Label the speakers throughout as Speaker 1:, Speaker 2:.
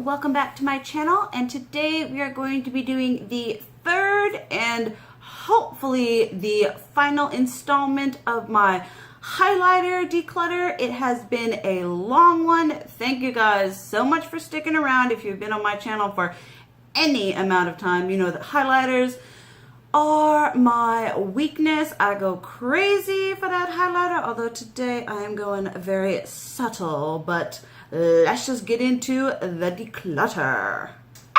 Speaker 1: welcome back to my channel, and today we are going to be doing the third and hopefully the final installment of my highlighter declutter. It has been a long one. Thank you guys so much for sticking around. If you've been on my channel for any amount of time, you know that highlighters are my weakness. I go crazy for that highlighter, although today I am going very subtle, but let's just get into the declutter.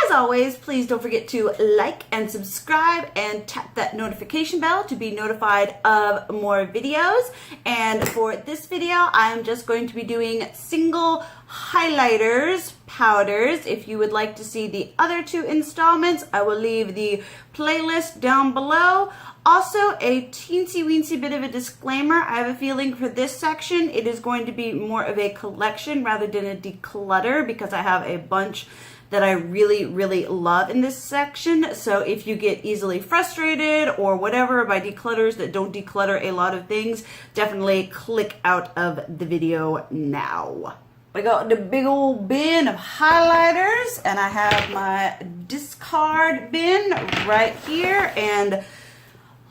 Speaker 1: As always, please don't forget to like and subscribe and tap that notification bell to be notified of more videos. And for this video, I'm just going to be doing single highlighters, powders. If you would like to see the other two installments, I will leave the playlist down below. Also, a teensy weensy bit of a disclaimer. I have a feeling for this section, it is going to be more of a collection rather than a declutter because I have a bunch that I really love in this section. So if you get easily frustrated or whatever by declutters that don't declutter a lot of things, definitely click out of the video now. I got the big old bin of highlighters and I have my discard bin right here, and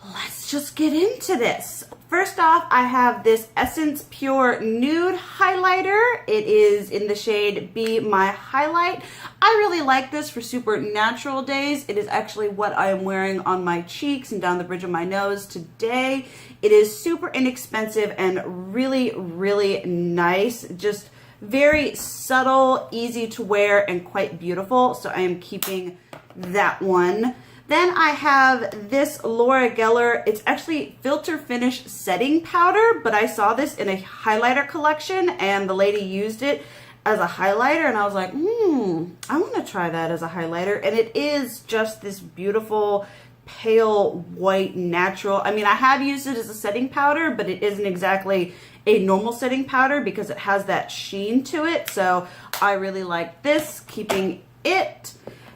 Speaker 1: let's just get into this. First off, I have this Essence Pure Nude Highlighter. It is in the shade Be My Highlight. I really like this for super natural days. It is actually what I am wearing on my cheeks and down the bridge of my nose today. It is super inexpensive and really nice. Just very subtle, easy to wear, and quite beautiful. So I am keeping that one. Then I have this L'Oreal, it's actually Filter Finish Setting Powder, but I saw this in a highlighter collection and the lady used it as a highlighter and I was like, I want to try that as a highlighter. And it is just this beautiful pale white natural. I mean, I have used it as a setting powder, but it isn't exactly a normal setting powder because it has that sheen to it. So I really like this, keeping it.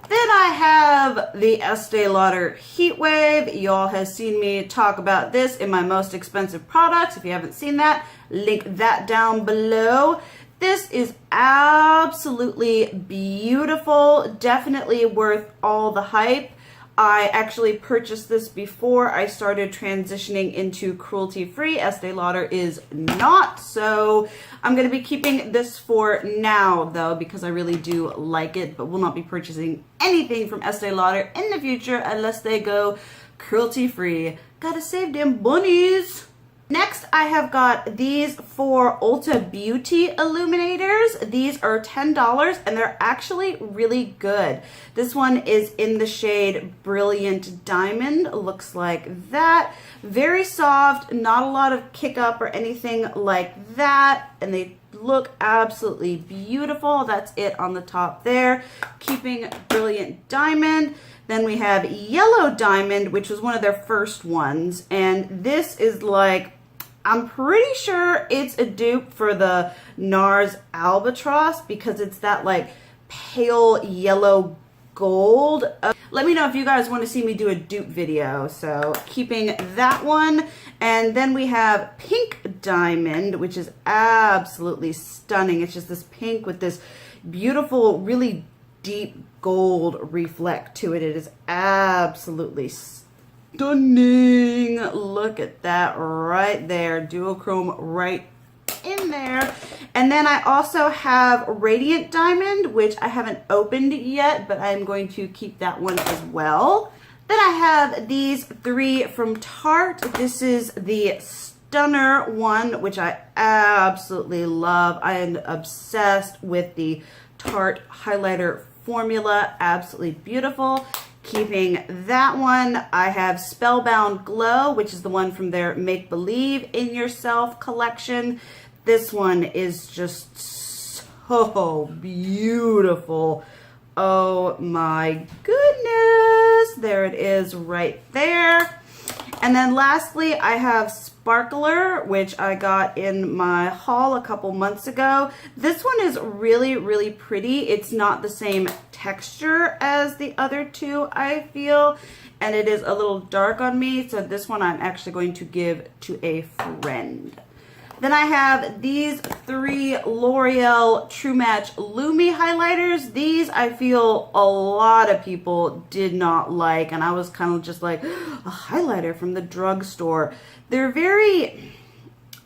Speaker 1: Then I have the Estee Lauder Heat Wave. Y'all have seen me talk about this in my most expensive products. If you haven't seen that, link that down below. This is absolutely beautiful. Definitely worth all the hype. I actually purchased this before I started transitioning into cruelty-free. Estee Lauder is not, so I'm going to be keeping this for now, though, because I really do like it, but will not be purchasing anything from Estee Lauder in the future unless they go cruelty-free. Gotta save them bunnies. Next, I have got these four Ulta Beauty Illuminators. These are $10 and they're actually really good. This one is in the shade Brilliant Diamond. Looks like that. Very soft, not a lot of kick up or anything like that. And they look absolutely beautiful. That's it on the top there. Keeping Brilliant Diamond. Then we have Yellow Diamond, which was one of their first ones. And this is like, I'm pretty sure it's a dupe for the NARS Albatross because it's that like pale yellow gold. Let me know if you guys want to see me do a dupe video. So keeping that one. And then we have Pink Diamond, which is absolutely stunning. It's just this pink with this beautiful, really deep gold reflect to it. It is absolutely stunning. Look at that right there. Duochrome right in there. And then I also have Radiant Diamond, which I haven't opened yet, but I'm going to keep that one as well. Then I have these three from Tarte. This is the Stunner one, which I absolutely love. I am obsessed with the Tarte highlighter formula. Absolutely beautiful. Keeping that one. I have Spellbound Glow, which is the one from their Make Believe in Yourself collection. This one is just so beautiful. Oh my goodness. There it is right there. And then lastly, I have Sparkler, which I got in my haul a couple months ago. This one is really pretty. It's not the same texture as the other two, I feel, and it is a little dark on me. So this one I'm actually going to give to a friend. Then I have these 3 L'Oreal True Match Lumi highlighters. These I feel a lot of people did not like, and I was kind of just like, a highlighter from the drugstore. They're very,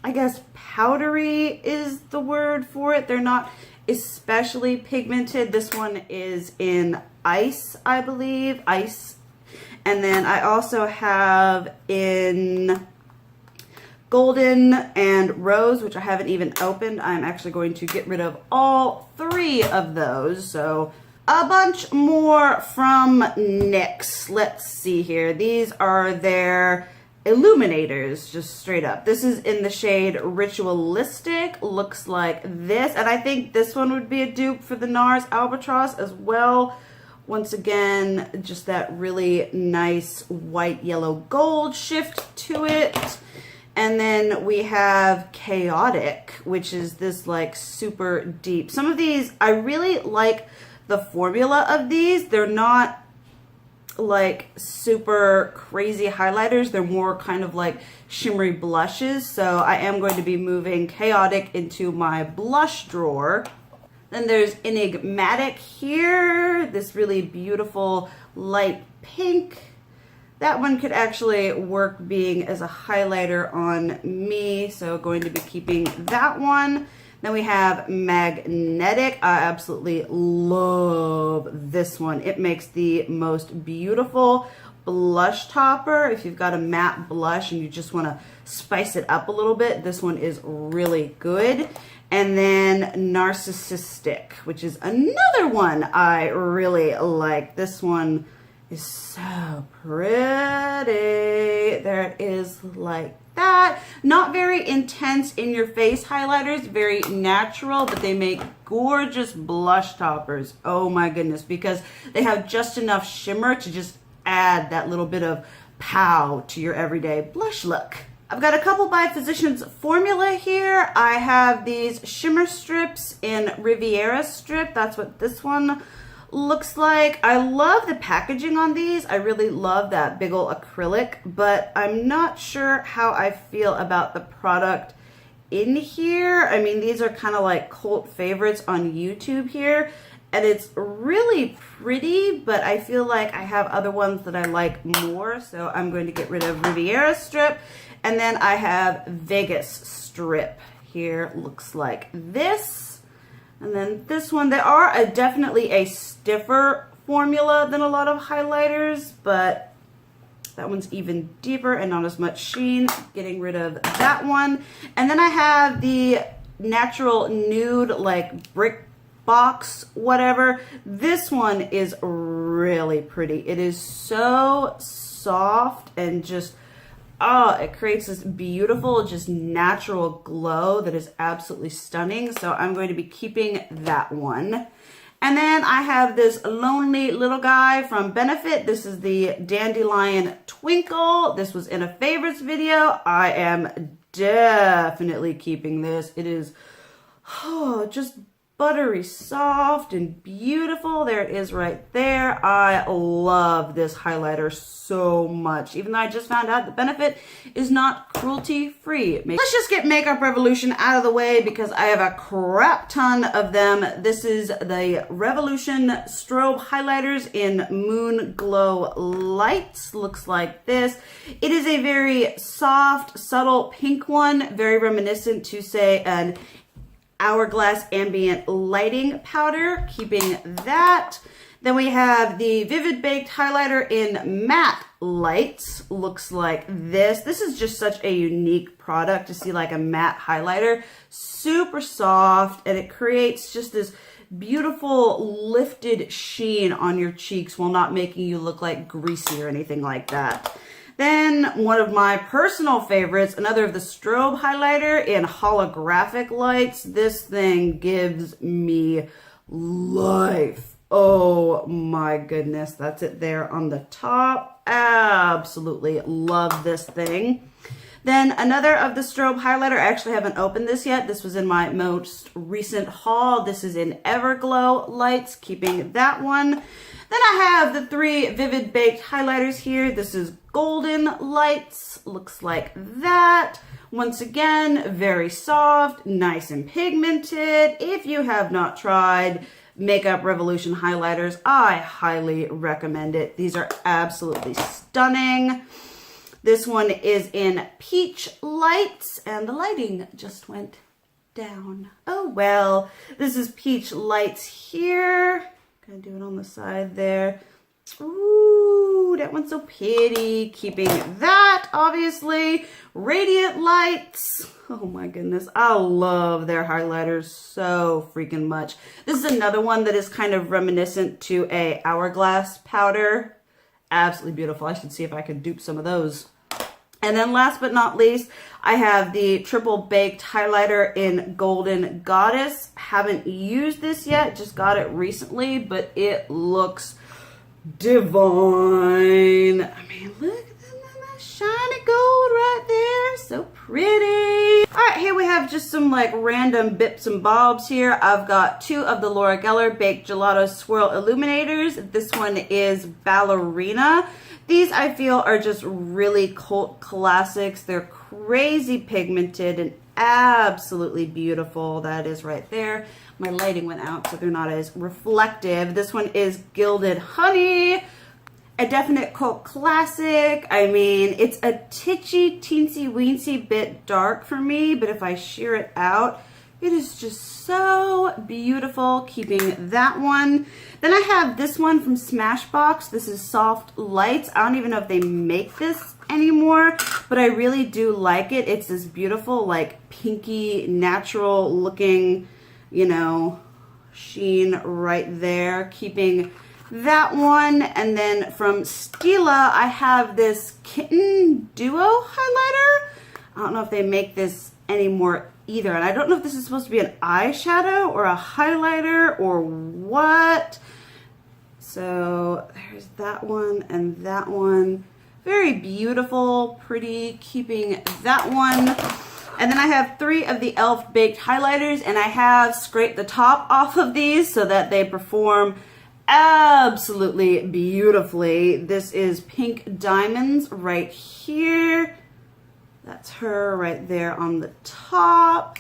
Speaker 1: I guess, powdery is the word for it. They're not especially pigmented. This one is in ice, I believe, ice. And then I also have in golden and rose, which I haven't even opened. I'm actually going to get rid of all 3 of those. So a bunch more from NYX. Let's see here. These are their illuminators, just straight up. This is in the shade Ritualistic. Looks like this. And I think this one would be a dupe for the NARS Albatross as well. Once again, just that really nice white, yellow, gold shift to it. And then we have Chaotic, which is this like super deep. Some of these, I really like the formula of these. They're not like super crazy highlighters. They're more kind of like shimmery blushes. So I am going to be moving Chaotic into my blush drawer. Then there's Enigmatic here, this really beautiful light pink. That one could actually work being as a highlighter on me, so going to be keeping that one. Then we have Magnetic. I absolutely love this one. It makes the most beautiful blush topper. If you've got a matte blush and you just want to spice it up a little bit, this one is really good. And then Narcissistic, which is another one I really like. This one is so pretty. There it is, like that. Not very intense in your face highlighters, very natural, but they make gorgeous blush toppers. Oh my goodness, because they have just enough shimmer to just add that little bit of pow to your everyday blush look. I've got a couple by Physicians formula here. I have these shimmer strips in Riviera strip. That's what this one looks like. I love the packaging on these. I really love that big ol' acrylic, but I'm not sure how I feel about the product in here. I mean, these are kind of like cult favorites on YouTube here, and it's really pretty, but I feel like I have other ones that I like more, so I'm going to get rid of Riviera strip. And then I have Vegas strip here. Looks like this. And then this one, they are definitely a stiffer formula than a lot of highlighters, but that one's even deeper and not as much sheen. Getting rid of that one. And then I have the natural nude, like brick box, whatever. This one is really pretty. It is so soft and just, oh, it creates this beautiful, just natural glow that is absolutely stunning. So I'm going to be keeping that one. And then I have this lonely little guy from Benefit. This is the Dandelion Twinkle. This was in a favorites video. I am definitely keeping this. It is just buttery soft and beautiful. There it is right there. I love this highlighter so much, even though I just found out the Benefit is not cruelty free. Let's just get Makeup Revolution out of the way because I have a crap ton of them. This is the Revolution strobe highlighters in Moon Glow Lights. Looks like this. It is a very soft, subtle pink one, very reminiscent to, say, an Hourglass ambient lighting powder, keeping that. Then we have the Vivid Baked highlighter in matte lights. Looks like this. This is just such a unique product to see, like a matte highlighter. Super soft, and it creates just this beautiful lifted sheen on your cheeks while not making you look like greasy or anything like that. Then one of my personal favorites, another of the strobe highlighter in holographic lights. This thing gives me life. Oh my goodness, that's it there on the top. Absolutely love this thing. Then another of the strobe highlighter, I actually haven't opened this yet. This was in my most recent haul. This is in Everglow Lights, keeping that one. Then I have the 3 Vivid Baked highlighters here. This is Golden Lights, looks like that. Once again, very soft, nice and pigmented. If you have not tried Makeup Revolution highlighters, I highly recommend it. These are absolutely stunning. This one is in Peach Lights, and the lighting just went down. Oh well, this is Peach Lights here. Gonna do it on the side there. Ooh, that one's so pretty. Keeping that, obviously. Radiant Lights. Oh my goodness, I love their highlighters so freaking much. This is another one that is kind of reminiscent to a Hourglass powder. Absolutely beautiful. I should see if I can dupe some of those. And then last but not least, I have the Triple Baked Highlighter in Golden Goddess. Haven't used this yet, just got it recently, but it looks divine. I mean, look at that shiny gold right there. So pretty. All right, here we have just some like random bits and bobs here. I've got 2 of the L'Oreal Baked Gelato Swirl Illuminators. This one is Ballerina. These I feel are just really cult classics. They're crazy pigmented and absolutely beautiful. That is right there. My lighting went out, so they're not as reflective. This one is Gilded Honey, a definite cult classic. I mean, it's a titchy, teensy, weensy bit dark for me, but if I sheer it out, it is just so beautiful. Keeping that one. Then I have this one from Smashbox. This is Soft Lights. I don't even know if they make this anymore, but I really do like it. It's this beautiful, like pinky, natural looking, you know, sheen right there. Keeping that one. And then from Stila, I have this Kitten Duo highlighter. I don't know if they make this anymore either, and I don't know if this is supposed to be an eyeshadow or a highlighter or what. So there's that one and that one. Very beautiful, pretty. Keeping that one. And then I have 3 of the e.l.f. Baked highlighters, and I have scraped the top off of these so that they perform absolutely beautifully. This is Pink Diamonds right here. That's her right there on the top.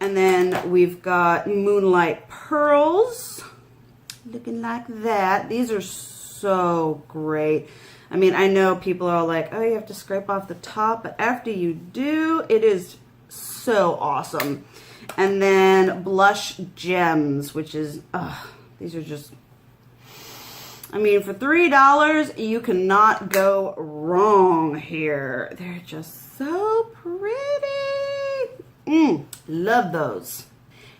Speaker 1: And then we've got Moonlight Pearls. Looking like that. These are so great. I mean, I know people are like, oh, you have to scrape off the top, but after you do, it is so awesome. And then Blush Gems, which is, these are just, I mean, for $3, you cannot go wrong here. They're just so pretty. Love those.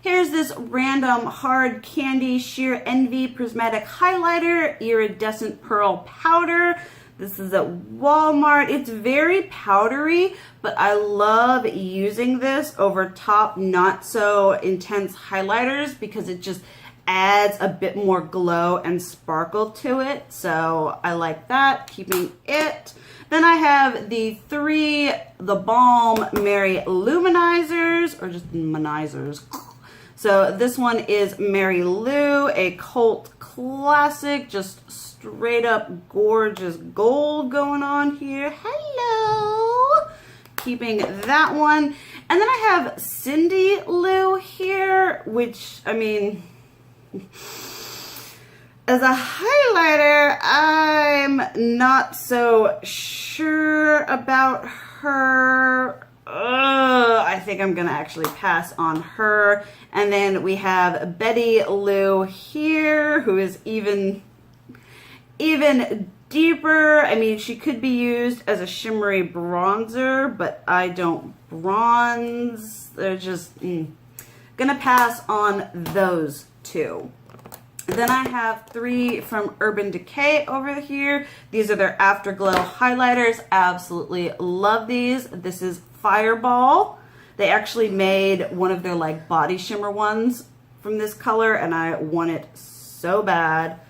Speaker 1: Here's this random hard candy sheer envy prismatic highlighter, iridescent pearl powder. This is at Walmart. It's very powdery, but I love using this over top not so intense highlighters because it just adds a bit more glow and sparkle to it. So I like that, keeping it. Then I have the Balm Mary Luminizers, or just Luminizers. So this one is Mary Lou, a cult classic, just straight up gorgeous gold going on here. Hello! Keeping that one. And then I have Cindy Lou here, which, I mean, as a highlighter, I'm not so sure about her. I think I'm gonna actually pass on her. And then we have Betty Lou here, who is even deeper. I mean, she could be used as a shimmery bronzer, but I don't bronze. They're just gonna pass on those 2. Then I have 3 from Urban Decay over here. These are their Afterglow highlighters. Absolutely love these. This is Fireball. They actually made one of their like body shimmer ones from this color, and I want it so bad.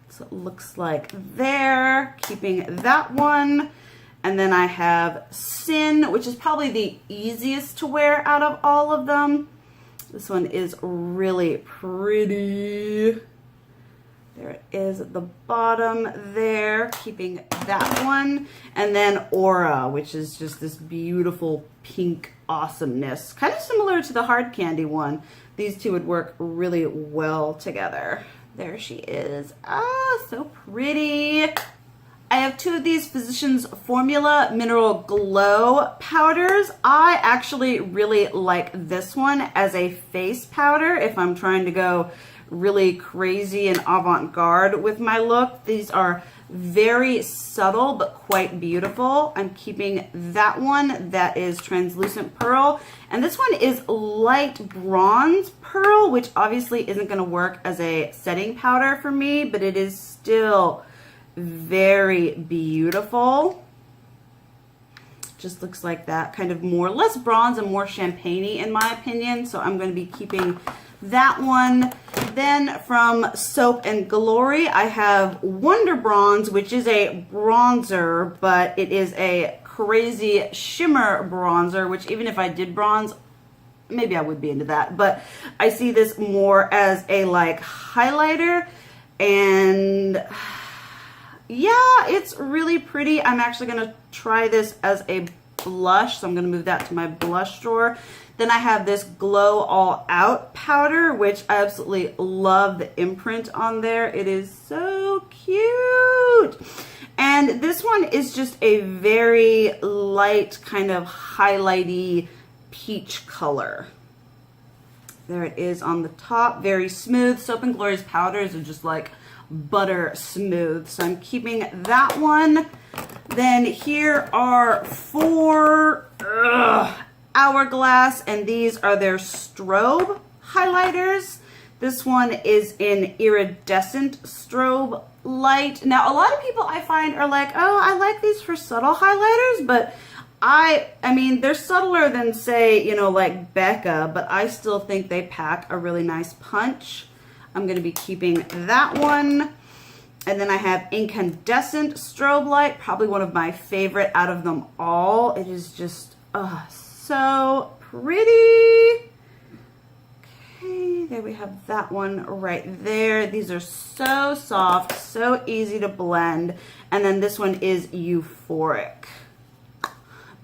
Speaker 1: So it looks like there. Keeping that one. And then I have Sin, which is probably the easiest to wear out of all of them. This one is really pretty. There it is the bottom there, keeping that one. And then Aura, which is just this beautiful pink awesomeness, kind of similar to the hard candy one. These two would work really well together. There she is. Ah, so pretty. I have two of these Physicians Formula Mineral Glow powders. I actually really like this one as a face powder if I'm trying to go really crazy and avant-garde with my look. These are very subtle but quite beautiful. I'm keeping that one that is translucent pearl, and this one is light bronze pearl, which obviously isn't going to work as a setting powder for me, but it is still very beautiful. Just looks like that, kind of more less bronze and more champagne-y in my opinion, so I'm going to be keeping that one. Then from Soap and Glory, I have Wonder Bronze, which is a bronzer, but it is a crazy shimmer bronzer, which even if I did bronze, maybe I would be into that. But I see this more as a like highlighter, and yeah, it's really pretty. I'm actually going to try this as a blush, so I'm going to move that to my blush drawer. Then I have this Glow All Out powder, which I absolutely love the imprint on there. It is so cute. And this one is just a very light, kind of highlighty peach color. There it is on the top, very smooth. Soap and Glory's powders are just like butter smooth, so I'm keeping that one. Then here are four Hourglass, and these are their strobe highlighters. This one is in iridescent strobe light. Now a lot of people I find are like, oh, I like these for subtle highlighters, but I mean they're subtler than, say, you know, like Becca, but I still think they pack a really nice punch. I'm going to be keeping that one. And then I have incandescent strobe light, probably one of my favorite out of them all. It is just so pretty. Okay, there we have that one right there. These are so soft, so easy to blend. And then this one is Euphoric.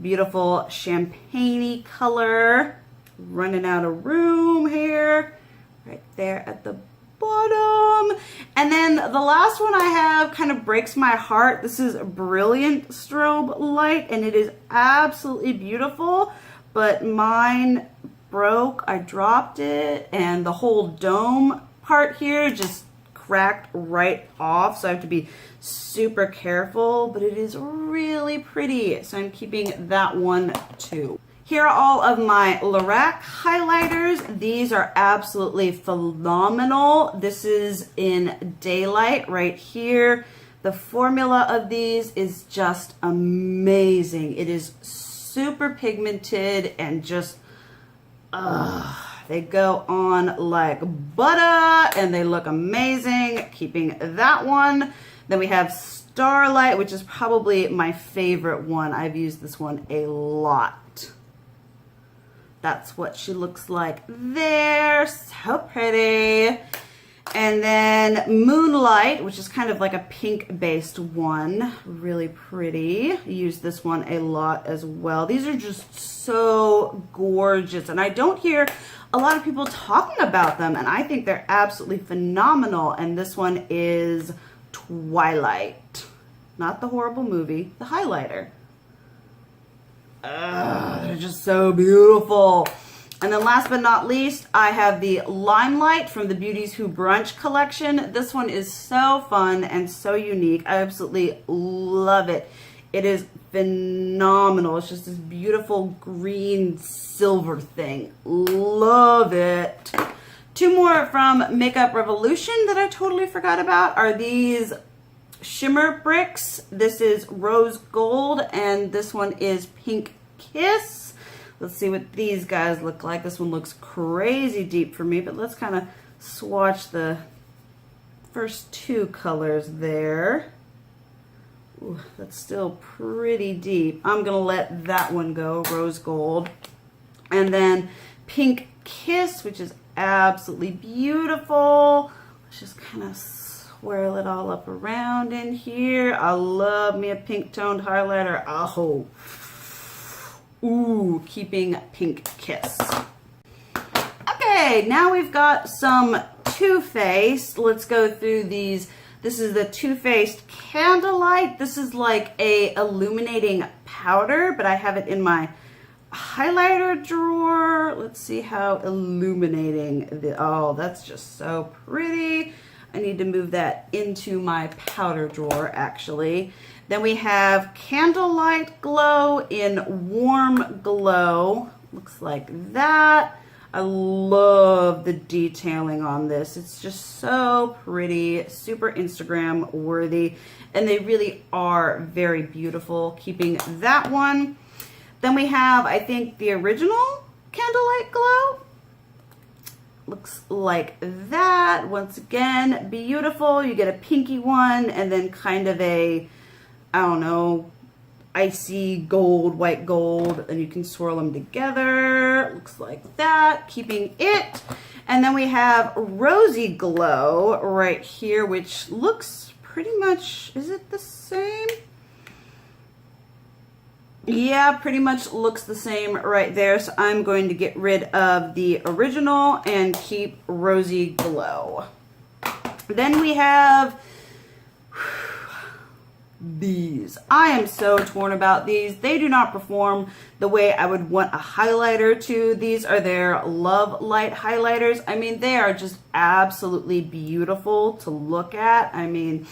Speaker 1: Beautiful champagne-y color. Running out of room here. Right there at the bottom. And then the last one I have kind of breaks my heart. This is Brilliant Strobe Light, and it is absolutely beautiful, but mine broke. I dropped it, and the whole dome part here just cracked right off, so I have to be super careful, but it is really pretty, so I'm keeping that one too. Here are all of my Lorac highlighters. These are absolutely phenomenal. This is in Daylight right here. The formula of these is just amazing. It is super pigmented and just, they go on like butter and they look amazing. Keeping that one. Then we have Starlight, which is probably my favorite one. I've used this one a lot. That's what she looks like there. So pretty. And then Moonlight, which is kind of like a pink-based one. Really pretty. I use this one a lot as well. These are just so gorgeous. And I don't hear a lot of people talking about them. And I think they're absolutely phenomenal. And this one is Twilight. Not the horrible movie, the highlighter. They're just so beautiful. And then last but not least, I have the Limelight from the Beauties Who Brunch collection. This one is so fun and so unique. I absolutely love it. It is phenomenal. It's just this beautiful green silver thing. Love it. Two more from Makeup Revolution that I totally forgot about are these shimmer bricks. This is Rose Gold, and this one is Pink Kiss. Let's see what these guys look like. This one looks crazy deep for me, but let's kind of swatch the first two colors there. Ooh, that's still pretty deep. I'm gonna let that one go, Rose Gold. And then Pink Kiss, which is absolutely beautiful. Let's just kind of swirl it all up around in here. I love me a pink toned highlighter. Oh, ooh, keeping pink kiss. Okay, now we've got some Too Faced. Let's go through these. This is the Too Faced Candlelight. This is like a illuminating powder, but I have it in my highlighter drawer. Let's see how illuminating oh, that's just so pretty. I need to move that into my powder drawer actually. Then we have Candlelight Glow in Warm Glow. Looks like that. I love the detailing on this. It's just so pretty, super Instagram worthy, and they really are very beautiful. Keeping that one. Then we have, I think, the original Candlelight Glow. Looks like that. Once again, beautiful. You get a pinky one and then kind of a, I don't know, icy gold, white gold, and you can swirl them together. Looks like that. Keeping it. And then we have Rosy Glow right here, which looks pretty much, is it the same? Yeah, pretty much looks the same right there. So I'm going to get rid of the original and keep Rosy Glow. Then we have these. I am so torn about these. They do not perform the way I would want a highlighter to. These are their Love Light highlighters. I mean, they are just absolutely beautiful to look at. I mean,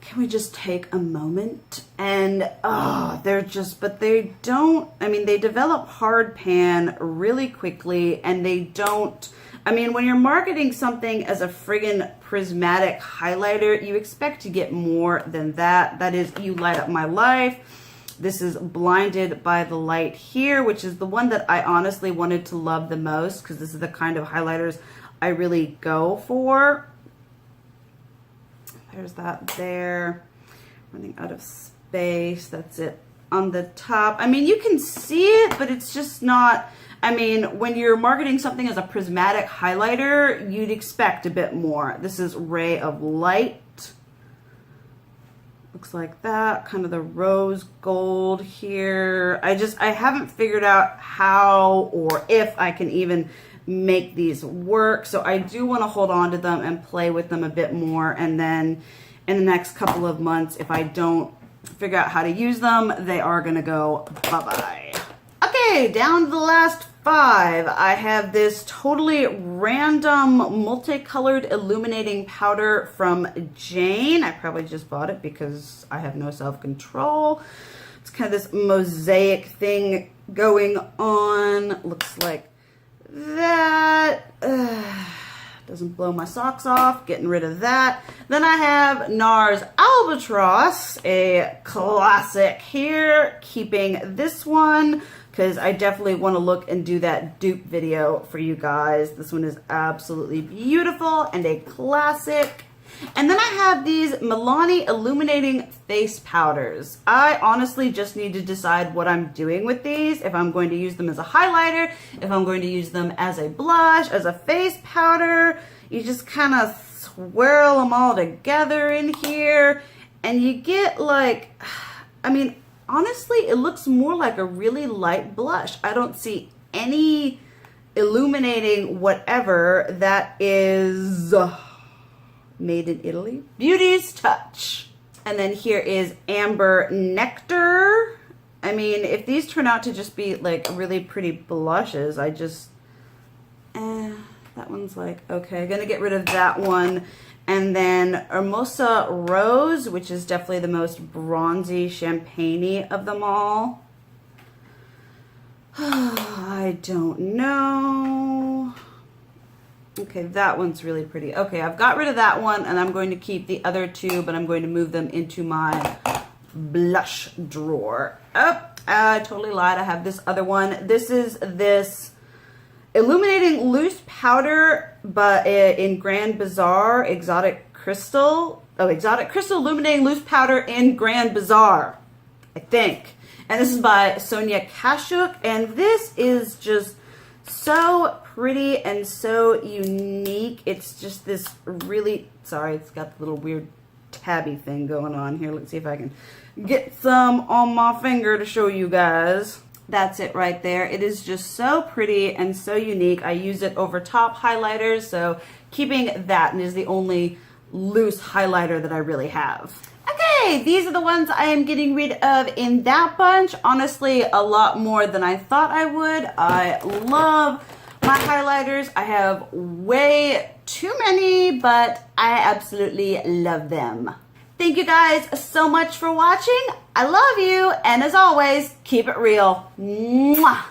Speaker 1: can we just take a moment and they're just, but they don't, I mean, they develop hard pan really quickly, and they don't, I mean, when you're marketing something as a friggin' prismatic highlighter, you expect to get more than that. That is You Light Up My Life. This is Blinded by the Light here, which is the one that I honestly wanted to love the most, because this is the kind of highlighters I really go for. There's that there. Running out of space. That's it on the top. I mean, you can see it, but it's just not, I mean, when you're marketing something as a prismatic highlighter, you'd expect a bit more. This is Ray of Light. Looks like that. Kind of the rose gold here. I haven't figured out how or if I can even make these work, so I do want to hold on to them and play with them a bit more, and then in the next couple of months, if I don't figure out how to use them, they are gonna go bye-bye. Okay, down to the last 5. I have this totally random multicolored illuminating powder from Jane. I probably just bought it because I have no self-control. It's kind of this mosaic thing going on. Looks like that. Doesn't blow my socks off. Getting rid of that. Then I have NARS Albatross, a classic here. Keeping this one because I definitely want to look and do that dupe video for you guys. This one is absolutely beautiful and a classic. And then I have these Milani Illuminating Face Powders. I honestly just need to decide what I'm doing with these. If I'm going to use them as a highlighter, if I'm going to use them as a blush, as a face powder. You just kind of swirl them all together in here. And you get like, I mean, honestly, it looks more like a really light blush. I don't see any illuminating whatever that is made in Italy. Beauty's Touch. And then here is Amber Nectar. I mean, if these turn out to just be like really pretty blushes, I just, that one's like, okay, gonna get rid of that one. And then Hermosa Rose, which is definitely the most bronzy, champagne-y of them all. I don't know. Okay, that one's really pretty. Okay, I've got rid of that one, and I'm going to keep the other 2, but I'm going to move them into my blush drawer. Oh, I totally lied. I have this other one. This is this illuminating loose powder, but in Grand Bazaar Exotic Crystal. Oh, Exotic Crystal Illuminating Loose Powder in Grand Bazaar, I think. And this is by Sonia Kashuk, and this is just so pretty and so unique. It's just this really, sorry, it's got the little weird tabby thing going on here. Let's see if I can get some on my finger to show you guys. That's it right there. It is just so pretty and so unique. I use it over top highlighters, so keeping that is the only loose highlighter that I really have. Okay, these are the ones I am getting rid of in that bunch. Honestly, a lot more than I thought I would. I love my highlighters. I have way too many, but I absolutely love them. Thank you guys so much for watching. I love you, and as always, keep it real. Mwah!